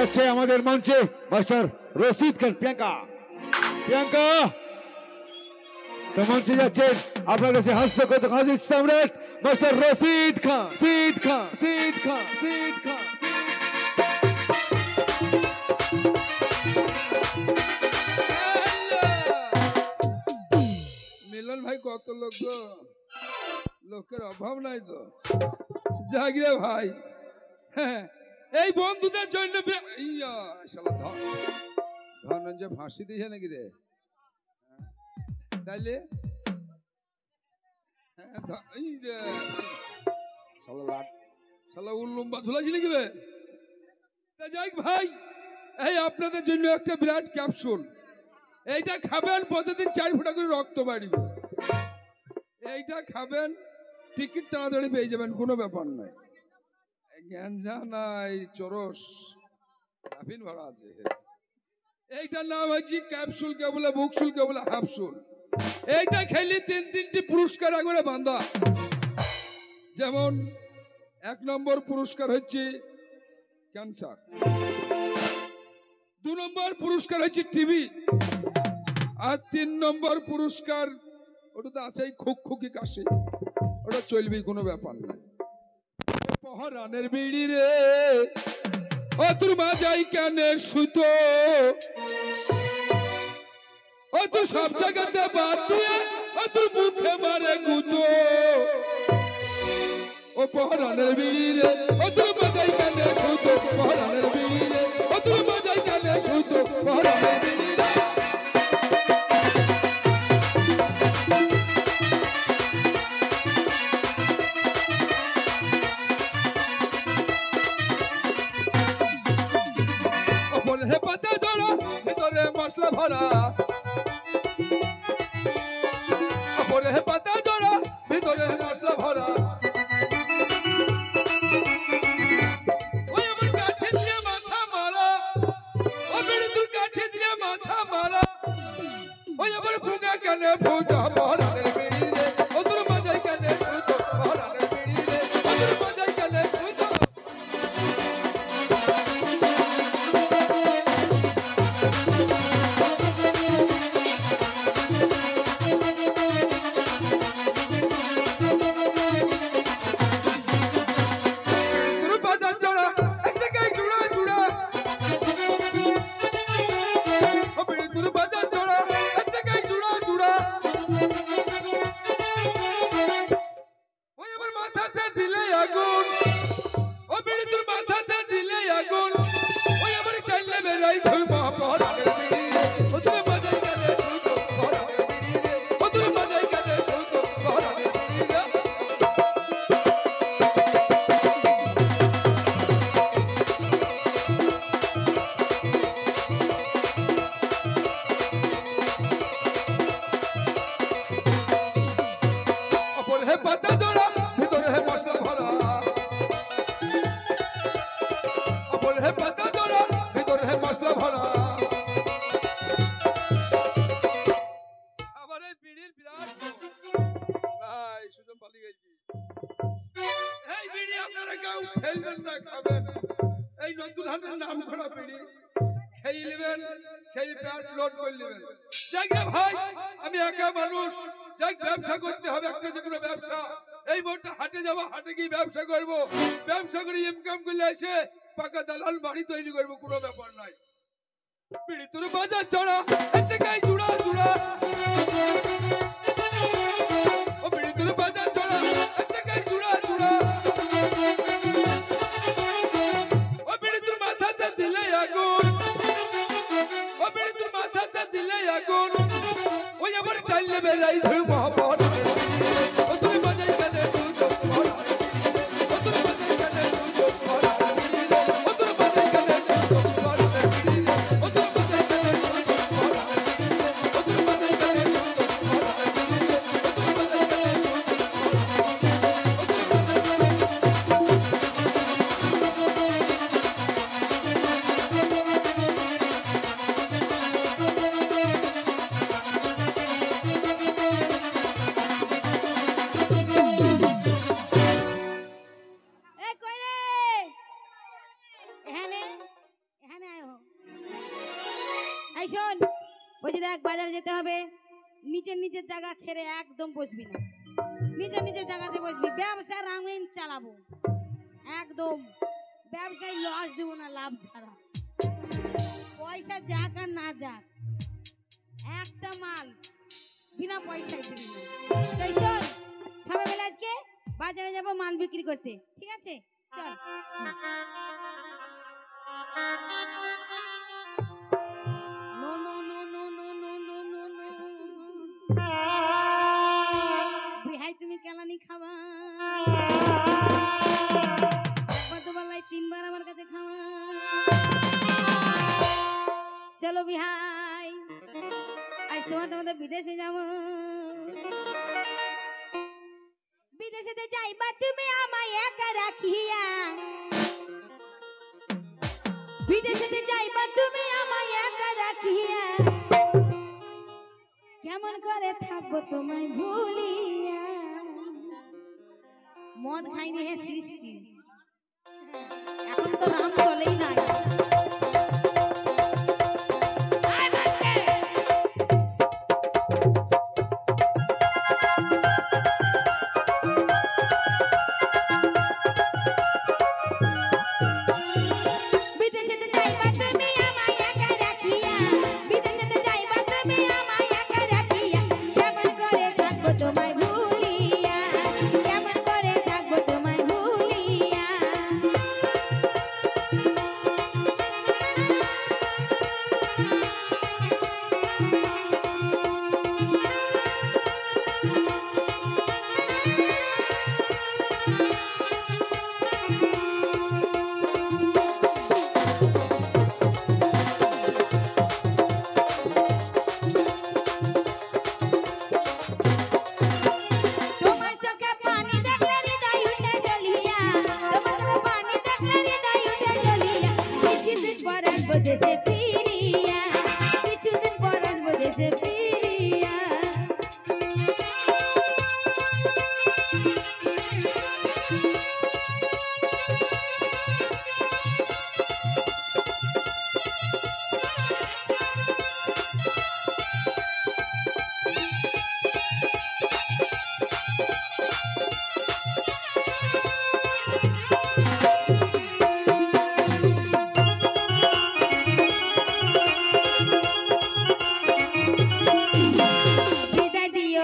যাচ্ছে আমাদের মঞ্চে মাস্টার রশিদ খান। প্রিয়াঙ্কা প্রিয়াঙ্কা তো মঞ্চে যাচ্ছেন আপনার কাছে হাস্যকর হাজির সম্রাট মাস্টার রশিদ খান। রশিদ খান রশিদ খান রশিদ খান। মিলন ভাই কত লোক গো, লোকের অভাব নাই তো। জাগরে ভাই, হ্যাঁ এই বন্ধুদের জন্য ধনঞ্জয় ফাঁসি দিয়েছে নাকি রে? তাইলে উল্লম্বা ঝুলাইছি নাকি রে? যাই ভাই, এই আপনাদের জন্য একটা বিরাট ক্যাপসুল। এইটা খাবেন, প্রতিদিন 4 ফোঁটা করে রক্ত বাড়বে। এইটা খাবেন, টিকিট তাড়াতাড়ি পেয়ে যাবেন, কোনো ব্যাপার নয়। গ্যাঞ্জা নাই, চরস কাফিন ভরা আছে। এইটার নাম হচ্ছে ক্যাপসুল, কে বলে বুকসুল, কে বলে হাফসুল। এইটা খেলে 3টি পুরস্কার একবারে বাঁধা। যেমন 1 নম্বর পুরস্কার হচ্ছে ক্যান্সার, 2 নম্বর পুরস্কার হচ্ছে টিবি, আর 3 নম্বর পুরস্কার ওটা তো আছেই খুকি কাশি, ওটা চলবে, কোনো ব্যাপার নাই। পহরানের বিড়ি রে ও তোর বাজাই কানে সুতো, ও তুই সব জায়গাতে বাদ দিয়ে ও তোর মুখে মারে গুতো। ও পহরানের বিড়ি রে ও তোর বাজাই কানে সুতো, পহরানের বিড়ি রে ও তোর বাজাই কানে সুতো, পহরানের বিড়ি রে। হে পাতা জড়া ভিতরে মশলা ভরা, ওপরে হে পাতা জড়া ভিতরে মশলা ভরা। ওই আমার কাঠি দিয়ে মাথা মারা, ও বেড়ে তোর কাঠি দিয়ে মাথা মারা। ওই আমার ফুগা কানে ফুটা, পহরানের বিড়ি রে ও তোর বাজাই কানে ফুটো, পহরানের বিড়ি রে ও তোর বাজাই কানে ফুটো। আমি একা মানুষ, ব্যবসা করতে হবে, একটা যে কোনো ব্যবসা। এই মুহূর্তে হাটে যাবো, হাটে গিয়ে ব্যবসা করবো, ব্যবসা করে ইনকাম করলে এসে পাকা দালাল বাড়ি তৈরি করবো, কোনো ব্যাপার নাই। বিড়ি তোর বাজার চড়া জুড়া জুড়া, ও বিড়ি তোর বাজার চড়া জুড়া জুড়া। ও বিড়ি তোর মাথাতে দিলে আগুন, ও বিড়ি তোর মাথাতে দিলে আগুন। ওই আবার চাইলে বেড়াই ধুই মহাপদ, ও তুমি বাজাই কানে দুটো, ও তুমি বাজাই কানে দুটো, ও তুমি বাজাই কানে দুটো, ও তুমি বাজাই কানে দুটো, ও তুমি বাজাই কানে দুটো, ও তুমি বাজাই কানে দুটো। শোন, ওই যে দেখ বাজারে যেতে হবে, নিজের নিজের জায়গা ছেড়ে একদম বসবি না, নিজের নিজের জায়গাতে বসবি। ব্যবসা রাঙিন চালাবো, একদম ব্যবসায় লস দেবো না, লাভ ছাড়া। পয়সা যাক আর না যাক, একটা মাল বিনা পয়সায় দিবি না। তাই শোন, সবাই আজকে বাজারে যাবো মাল বিক্রি করতে, ঠিক আছে? চল। বিহাই তুমি কেলানি খাবা, দুবেলায় তিনবার আমার কাছে খাওয়া। চলো বিহাই, আজ তোমাদের বিদেশে যাব। বিদেশেতে যাইবা তুমি আমায় একা রাখিয়া, বিদেশেতে যাইবা তুমি আমায় একা রাখিয়া, কেমন করে থাকবো তোমায় ভুলিয়া। মদ খাইনি হে সৃষ্টি, এখন তো রাম চলেই নাই।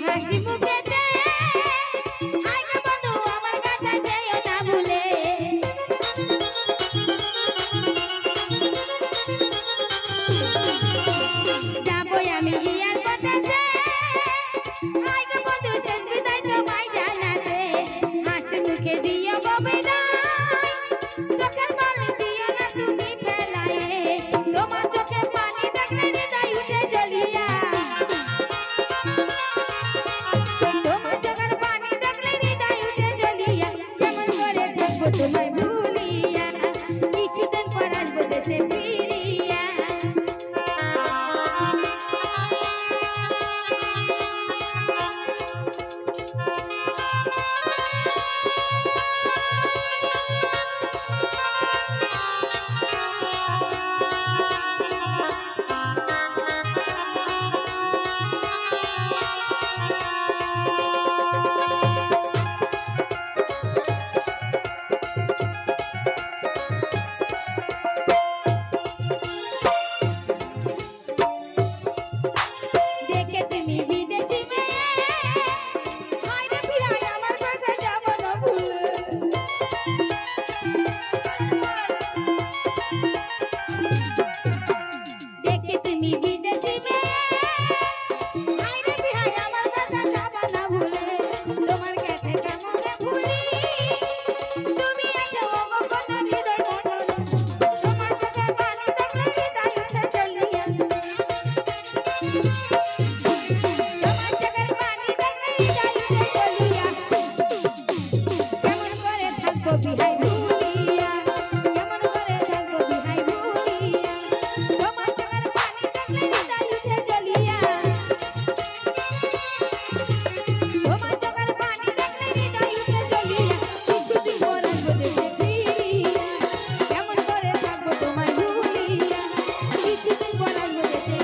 Thank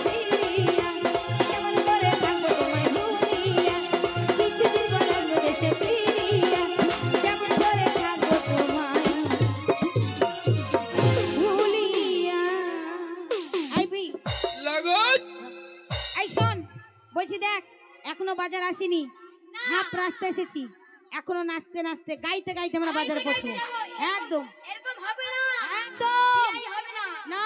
you. আসিনি, হাফ রাস্তা এসেছি, এখনো নাচতে নাচতে গাইতে গাইতে আমরা বাজারে পৌঁছবো। একদম এরকম হবে না, একদম বিয়াই হবে না। না।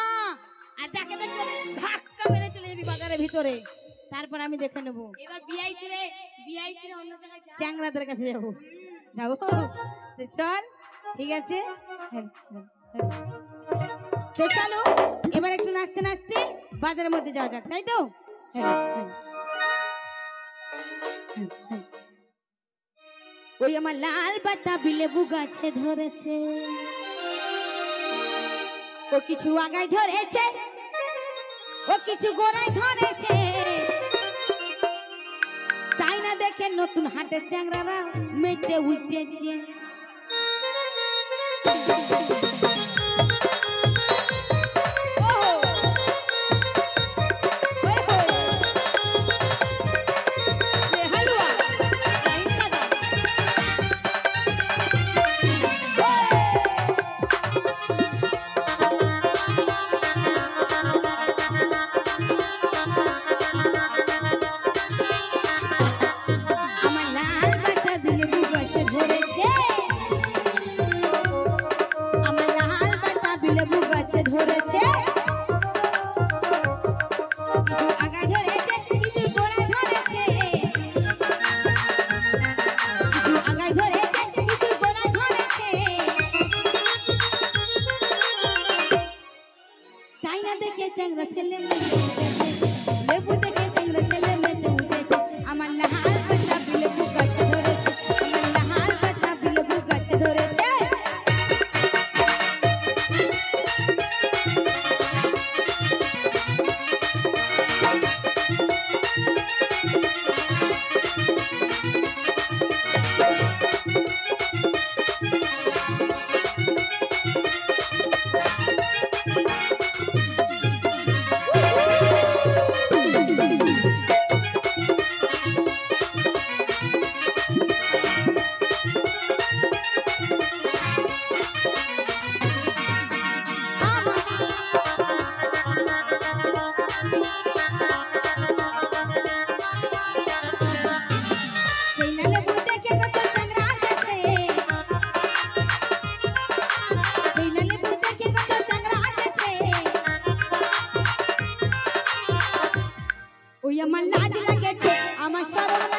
আর যাকে দেখবো ধাক্কা মেরে চলে যাবি বাজারের ভিতরে, তারপর আমি দেখে নেবো। এবার বিয়াই ছেড়ে অন্য জায়গায় যা। চ্যাংরাদের কাছে যাবো যাবো তো চল, ঠিক আছে। তো চলো এবার একটু নাচতে নাচতে বাজারের মধ্যে যাওয়া যাক, তাই তো? ওই আমার লাল বাতাবি লেবু গাছে ধরেছে, ও কিছু আগায় ধরেছে, ও কিছু গোড়ায় ধরেছে, তাই না দেখে নতুন হাটের চ্যাংরারা মেটে উঠেছে। আমার লাজ লাগেছে, আমার শরম